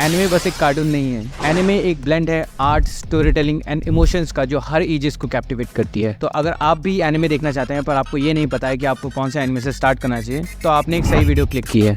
Anime बस एक cartoon नहीं है, एनिमे एक ब्लेंड है art, story telling and emotions का जो हर एजेस को कैप्टिवेट करती है। तो अगर आप भी एनिमे देखना चाहते हैं पर आपको ये नहीं पता है कि आपको कौन सा एनिमे से स्टार्ट करना चाहिए, तो आपने एक सही वीडियो क्लिक की है।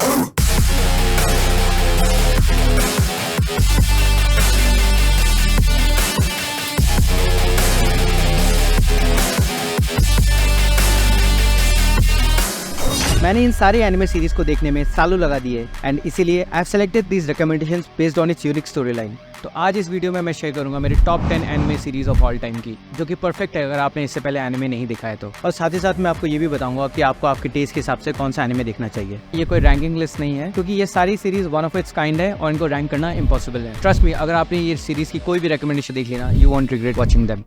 मैंने इन सारे एनिमे सीरीज को देखने में सालों लगा दिए एंड इसीलिए I have selected these recommendations based on it's unique story line. तो आज इस वीडियो में मैं शेयर करूंगा मेरी top 10 anime series of all time की, जो कि परफेक्ट है अगर आपने इससे पहले एनिमे नहीं देखा है तो। और साथ ही साथ मैं आपको ये भी बताऊंगा कि आपको आपके टेस्ट के हिसाब से कौन सा एनिमे देखना चाहिए। ये कोई रैंकिंग लिस्ट नहीं है क्योंकि ये सारी series one of its kind है और इनको रैंक करना इम्पॉसिबल है। ट्रस्ट मी, अगर आपने ये सीरीज की कोई भी रिकमेंडेशन देख लेना, you want regret watching them.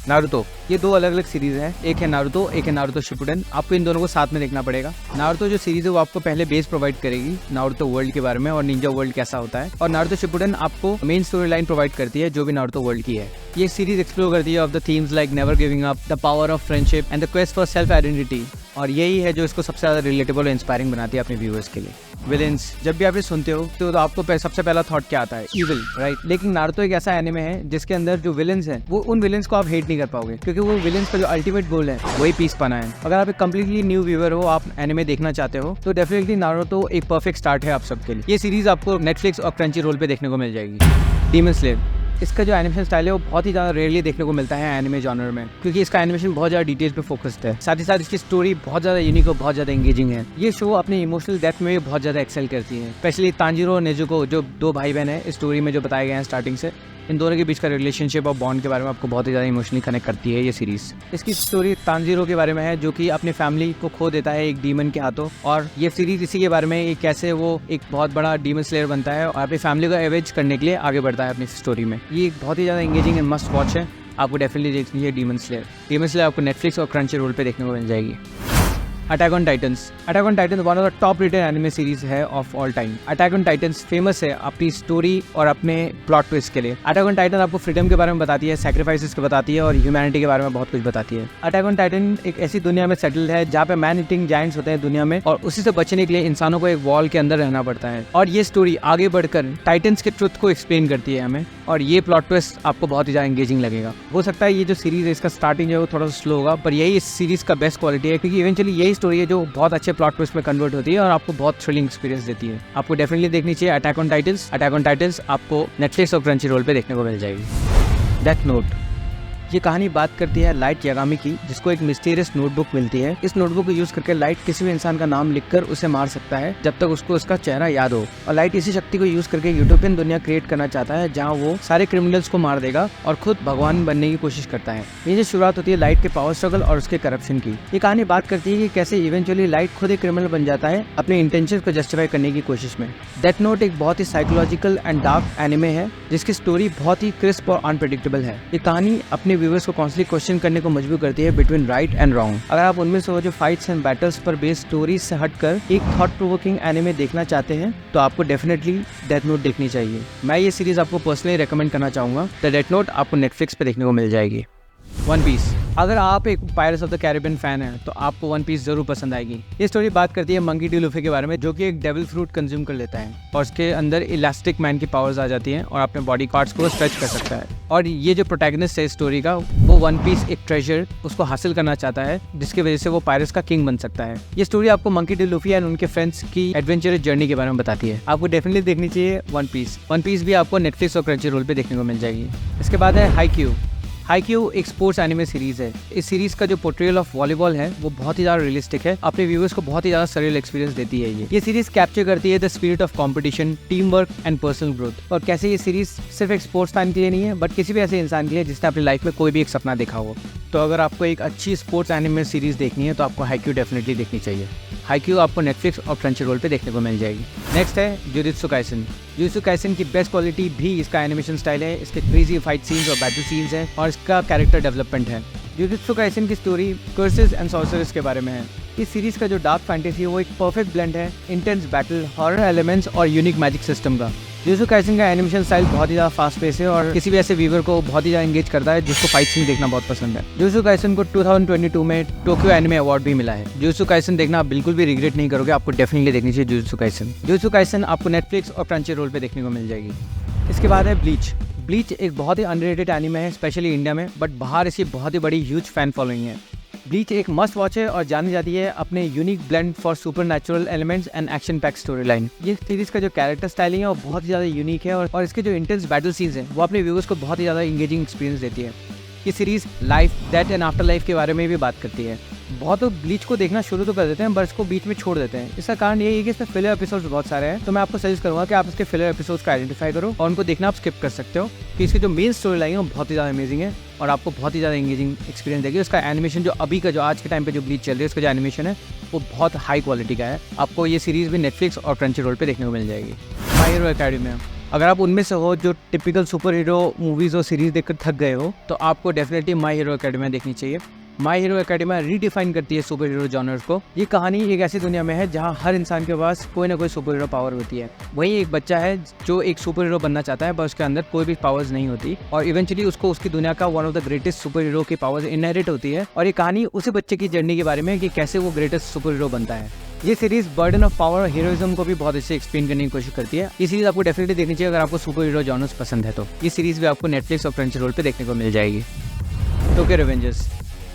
Naruto, ये दो अलग अलग सीरीज है, एक है नारुतो, एक है नारुतो शिपुडेन। आपको इन दोनों को साथ में देखना पड़ेगा। नारुतो जो सीरीज है वो आपको पहले बेस प्रोवाइड करेगी नारुतो वर्ल्ड के बारे में और निंजा वर्ल्ड कैसा होता है, और नारुतो शिपुडेन आपको मेन स्टोरी लाइन प्रोवाइड करती है जो भी नारुतो वर्ल्ड की है। ये सीरीज एक्सप्लोर करती है of the themes like never giving up, the power of friendship and the quest for self identity, और यही है जो इसको सबसे ज्यादा रिलेटेबल और इंस्पायरिंग बनाती है अपने व्यूअर्स के लिए। विलेंस, जब भी आप ये सुनते हो तो आपको सबसे पहला थॉट क्या आता है? Evil, right? लेकिन नारुतो एक ऐसा एनिमे है जिसके अंदर जो विलेंस हैं वो उन विलेंस को आप हेट नहीं कर पाओगे, क्योंकि वो विलेंस का जो अल्टीमेट गोल है वही पीस पाना है। अगर आप एक कम्प्लीटली न्यू व्यूअर हो, आप एनिमे देखना चाहते हो, तो डेफिनेटली नारुतो एक परफेक्ट स्टार्ट है आप सबके लिए। ये सीरीज आपको नेटफ्लिक्स और क्रंची रोल पे देखने को मिल जाएगी। डीमन स्लेयर, इसका जो एनिमेशन स्टाइल है वो बहुत ही ज़्यादा रेयरली देखने को मिलता है एनिमे जॉनर में, क्योंकि इसका एनिमेशन बहुत ज़्यादा डिटेल्स पे फोकस्ड है। साथ ही साथ इसकी स्टोरी बहुत ज़्यादा यूनिक और बहुत ज़्यादा एंगेजिंग है। ये शो अपने इमोशनल डेप्थ में भी बहुत ज़्यादा एक्सेल करती है। स्पेशली तांजीरो और नेजुको, जो दो भाई बहन है इस स्टोरी में जो बताए गए हैं स्टार्टिंग से, इन दोनों के बीच का रिलेशनशिप और बॉन्ड के बारे में आपको बहुत ही ज़्यादा इमोशनली कनेक्ट करती है ये सीरीज। इसकी स्टोरी तांजीरो के बारे में है जो कि अपने फैमिली को खो देता है एक डीमन के हाथों, और ये सीरीज इसी के बारे में है कैसे वो एक बहुत बड़ा डीमन स्लेयर बनता है और अपनी फैमिली को एवेज करने के लिए आगे बढ़ता है अपनी स्टोरी में। ये बहुत ही ज़्यादा एंगेजिंग एंड मस्ट वॉच है, आपको डेफिनेटली देखनी है डीमन स्लेयर। डीमन स्लेयर आपको नेटफ्लिक्स और क्रंची रोल पे देखने को मिल जाएगी। Attack on Titans, Attack on Titans one of the top rated anime series है of all time. Attack on Titans famous है अपनी स्टोरी और अपने प्लॉट ट्विस्ट के लिए। अटैक ऑन टाइटन आपको फ्रीडम के बारे में बताती है, सैक्रिफाइसेस को बताती है और ह्यूमैनिटी के बारे में बहुत कुछ बताती है। अटैक ऑन टाइटन एक ऐसी दुनिया में सेटल्ड है जहाँ पे मैन ईटिंग जायंट्स होते हैं दुनिया में, और उसी से बचने के लिए इंसानों को एक वॉल के अंदर रहना पड़ता है। और ये स्टोरी आगे बढ़कर टाइटन्स के ट्रुथ को एक्सप्लेन करती है हमें, और ये प्लॉट ट्विस्ट आपको बहुत ही ज्यादा एंगेजिंग लगेगा। हो सकता है ये जो सीरीज है इसका स्टार्टिंग है वो थोड़ा सा स्लो होगा, पर यही इस सीरीज का बेस्ट क्वालिटी है, क्योंकि इवेंचुअली यही स्टोरी है जो बहुत अच्छे प्लॉट ट्विस्ट में कन्वर्ट होती है और आपको बहुत थ्रिलिंग एक्सपीरियंस देती है। आपको डेफिनेटली देखनी चाहिए attack on Titans. Attack on titans आपको नेटफ्लिक्स और क्रंची रोल पे देखने को मिल जाएगी। डेथ नोट, ये कहानी बात करती है लाइट यागामी की, जिसको एक मिस्टीरियस नोटबुक मिलती है। इस नोटबुक को यूज करके लाइट किसी भी इंसान का नाम लिखकर उसे मार सकता है जब तक उसको उसका चेहरा याद हो, और लाइट इसी शक्ति को यूज करके यूटोपियन दुनिया क्रिएट करना चाहता है जहाँ वो सारे क्रिमिनल्स को मार देगा और खुद भगवान बनने की कोशिश करता है। ये जो शुरुआत होती है लाइट के पावर स्ट्रगल और उसके करप्शन की। ये कहानी बात करती है कि कैसे इवेंचुअली लाइट खुद एक क्रिमिनल बन जाता है अपने इंटेंशन को जस्टिफाई करने की कोशिश में। डेथ नोट एक बहुत ही साइकोलॉजिकल एंड डार्क एनिमे है जिसकी स्टोरी बहुत ही क्रिस्प और अनप्रेडिक्टेबल है। ये कहानी अपने व्यूअर्स को कॉन्स्टेंटली क्वेश्चन करने को मजबूर करती है बिटवीन राइट एंड रॉन्ग। अगर आप उनमें से वो जो फाइट्स एंड बैटल्स पर बेस्ड स्टोरीज से हटकर एक थॉट प्रोवोकिंग एनिमे देखना चाहते हैं तो आपको डेफिनेटली डेथ नोट देखनी चाहिए। मैं ये सीरीज आपको पर्सनली रेकमेंड करना चाहूंगा। द डेथ नोट आपको नेटफ्लिक्स पे देखने को मिल जाएगी। वन पीस, अगर आप एक pirates of the Caribbean fan हैं तो आपको वन पीस जरूर पसंद आएगी। ये स्टोरी बात करती है मंकी डी लूफी के बारे में, जो कि एक डेविल फ्रूट कंज्यूम कर लेता है और उसके अंदर इलास्टिक मैन की पावर्स आ जाती हैं और अपने बॉडी पार्ट्स को स्ट्रेच कर सकता है। और ये जो प्रोटैगनिस्ट है स्टोरी का, वो वन पीस एक ट्रेजर उसको हासिल करना चाहता है जिसकी वजह से वो पायरेट्स का किंग बन सकता है। ये स्टोरी आपको मंकी डी लूफी एंड उनके फ्रेंड्स की एडवेंचरस जर्नी के बारे में बताती है। आपको डेफिनेटली देखनी चाहिए वन पीस। वन पीस भी आपको नेटफ्लिक्स और क्रंची रोल पे देखने को मिल जाएगी। इसके बाद है हाईक्यू। हाईक्यू एक स्पोर्ट्स एनिमे सीरीज है। इस सीरीज का जो पोर्ट्रेयल ऑफ वॉलीबॉल है वो बहुत ही ज्यादा रियलिस्टिक है, अपने व्यूअर्स को बहुत ही ज्यादा सरियल एक्सपीरियंस देती है। ये सीरीज कैप्चर करती है the spirit of competition, team work and personal growth. और कैसे ये सीरीज सिर्फ एक स्पोर्ट्स फैन के लिए नहीं है बट किसी भी ऐसे इंसान के लिए जिसने अपनी लाइफ में कोई भी एक सपना देखा हो। तो अगर आपको एक अच्छी स्पोर्ट्स एनिमे सीरीज देखनी है तो आपको हाईक्यू डेफिनेटली देखनी चाहिए। हाईक्यू आपको नेटफ्लिक्स और क्रंची रोल पे देखने को मिल जाएगी। नेक्स्ट है जुजुत्सु काइसेन। जुजुत्सु काइसेन की बेस्ट क्वालिटी भी इसका एनिमेशन स्टाइल है, इसके क्रेजी फाइट सीन्स और बैटल सीन्स हैं और इसका कैरेक्टर डेवलपमेंट है। जुजुत्सु काइसेन की स्टोरी कर्सेस एंड सॉर्सरर्स के बारे में है। इस सीरीज का जो डार्क फैंटेसी है वो एक परफेक्ट ब्लेंड है इंटेंस बैटल, हॉरर एलिमेंट्स और यूनिक मैजिक सिस्टम का। जुजुत्सु काइसेन का एनिमेशन स्टाइल बहुत ही ज़्यादा फास्ट पेस है और किसी भी ऐसे व्यूवर को बहुत ही ज़्यादा एंगेज करता है जिसको फाइट सीन देखना बहुत पसंद है। जुजुत्सु काइसेन को 2022 में टोक्यो एनिमे अवार्ड भी मिला है। जुजुत्सु काइसेन देखना आप बिल्कुल भी रिग्रेट नहीं करोगे, आपको डेफिनेटली देखनी चाहिए जुजुत्सु काइसेन। जुजुत्सु काइसेन आपको नेटफ्लिक्स और क्रंचीरोल पे देखने को मिल जाएगी। इसके बाद है ब्लीच। ब्लीच एक बहुत ही अंडररेटेड एनिमे है, स्पेशली इंडिया में, बट बाहर इसकी बहुत ही बड़ी ह्यूज फैन फॉलोइंग है। ब्लीच एक मस्ट वॉच है और जानी जाती है अपने unique blend for supernatural elements and action pack story line. ये सीरीज का जो कैरेक्टर स्टाइलिंग है वो बहुत ही ज़्यादा यूनिक है और इसके जो इंटेंस बैटल सीन्स हैं वो अपने व्यूअर्स को बहुत ही ज़्यादा इंगेजिंग एक्सपीरियंस देती है। ये series life, death and after life के बारे में भी बात करती है। बहुत लोग ब्लीच को देखना शुरू तो कर देते हैं बट इसको बीच में छोड़ देते हैं। इसका कारण यही है कि इसमें फिलर एपिसोड्स बहुत सारे हैं, तो मैं आपको सजेस्ट करूंगा कि आप इसके फिलर एपिसोड्स को आइडेंटिफाई करो और उनको देखना आप स्किप कर सकते हो कि इसकी जो मेन स्टोरी लाइन है वो बहुत ही ज़्यादा अमेजिंग है और आपको बहुत ही ज़्यादा एंगेजिंग एक्सपीरियंस देगी। उसका एनिमेशन जो अभी का, जो आज के टाइम पे जो ब्लीच चल रही है, उसका जो एनिमेशन है वो बहुत हाई क्वालिटी का है। आपको ये सीरीज़ भी नेटफ्लिक्स और क्रंचीरोल पे देखने को मिल जाएगी। माय हीरो एकेडमी, अगर आप उनमें से हो जो टिपिकल सुपर हीरो मूवीज़ और सीरीज़ देखकर थक गए हो तो आपको डेफिनेटली माय हीरो एकेडमी देखनी चाहिए। माय हीरो एकेडमी रीडिफाइन करती है सुपर हीरो जॉनर्स को। ये कहानी एक ऐसी दुनिया में है जहां हर इंसान के पास कोई ना कोई सुपर हीरो पावर होती है। वहीं एक बच्चा है जो एक सुपर हीरो बनना चाहता है पर उसके अंदर कोई भी पावर्स नहीं होती और इवेंचुअली उसको उसकी दुनिया का one of the greatest super hero की पावर्स इनहेरिट होती है। और ये कहानी उसी बच्चे की जर्नी के बारे में है कि कैसे वो ग्रेटेस्ट सुपर हीरो बनता है। ये सीरीज बर्डन ऑफ पावर और हीरोइज्म को भी बहुत अच्छे एक्सप्लेन करने की कोशिश करती है। ये सीरीज आपको डेफिनेटली देखनी चाहिए अगर आपको सुपर हीरो जॉनर्स पसंद है तो। ये सीरीज भी आपको नेटफ्लिक्स और क्रंचीरोल पे देखने को मिल जाएगी। Tokyo Revengers.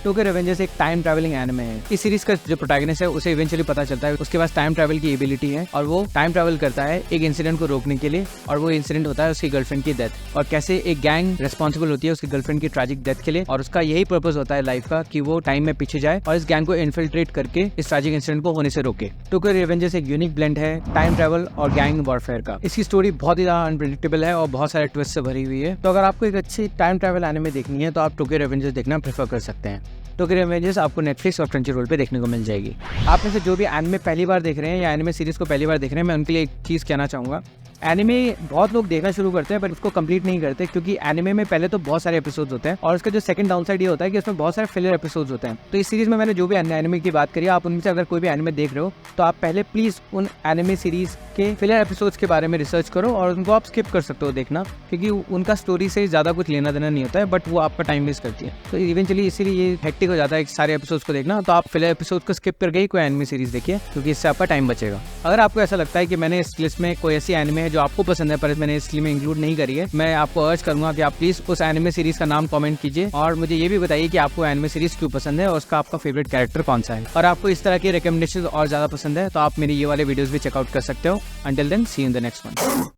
टोक्यो रिवेंजर्स एक टाइम ट्रैवलिंग एनिमे है। इस सीरीज का जो प्रोटैगनिस्ट है उसे इवेंचुअली पता चलता है उसके पास टाइम ट्रैवल की एबिलिटी है और वो टाइम ट्रैवल करता है एक इंसिडेंट को रोकने के लिए, और वो इंसिडेंट होता है उसकी गर्लफ्रेंड की डेथ और कैसे एक गैंग रिस्पॉन्सिबल होती है उसकी गर्लफ्रेंड की ट्रैजिक डेथ के लिए और उसका यही पर्पस होता है लाइफ का कि वो टाइम में पीछे जाए और इस गैंग को इन्फिल्ट्रेट करके इस ट्रैजिक इंसिडेंट को होने से रोके। टोक्यो रिवेंजर्स एक यूनिक ब्लेंड है टाइम ट्रैवल और गैंग वॉरफेयर का। इसकी स्टोरी बहुत ही ज्यादा अनप्रेडिक्टेबल है और बहुत सारे ट्विस्ट से भरी हुई है। तो अगर आपको एक अच्छी टाइम ट्रैवल एनिमे देखनी है तो आप टोक्यो रिवेंजर्स देखना प्रेफर कर सकते हैं। टोक्यो रिवेंजर्स आपको नेटफ्लिक्स और क्रंचीरोल पे देखने को मिल जाएगी। आप में से जो भी एनिमे पहली बार देख रहे हैं या एनिमे सीरीज को पहली बार देख रहे हैं, मैं उनके लिए एक चीज़ कहना चाहूँगा। एनिमे बहुत लोग देखना शुरू करते हैं पर उसको कंप्लीट नहीं करते क्योंकि एनिमे में पहले तो बहुत सारे एपिसोड्स होते हैं और उसका जो सेकंड डाउनसाइड ये होता है कि उसमें बहुत सारे फिलर एपिसोड्स होते हैं। तो इस सीरीज में मैंने जो भी एनिमे की बात करी, आप उनमें से अगर कोई भी एनिमे देख रहे हो तो आप पहले प्लीज उन एनिमे सीरीज के फिलर एपिसोड्स के बारे में रिसर्च करो और उनको आप स्किप कर सकते हो देखना, क्योंकि उनका स्टोरी से ज़्यादा कुछ लेना देना नहीं होता है बट वो आपका टाइम वेस्ट करती है। तो इवेंचुअली इसीलिए ये हेक्टिक हो जाता है सारे एपिसोड्स को देखना। तो आप फिलर एपिसोड को स्किप करके ही कोई एनिमे सीरीज देखिए क्योंकि इससे आपका टाइम बचेगा। अगर आपको ऐसा लगता है कि मैंने इस लिस्ट में कोई ऐसी एनिमे है जो आपको पसंद है पर मैंने इस लिस्ट में इंक्लूड नहीं करी है, मैं आपको अर्ज करूंगा कि आप प्लीज उस एनिमे सीरीज का नाम कमेंट कीजिए और मुझे ये भी बताइए कि आपको एनिमे सीरीज क्यों पसंद है और उसका आपका फेवरेट कैरेक्टर कौन सा है। और आपको इस तरह के रिकमेंडेशन और ज्यादा पसंद है तो आप मेरे ये वाले वीडियोस भी चेकआउट कर सकते हो। Until then see you in the next one.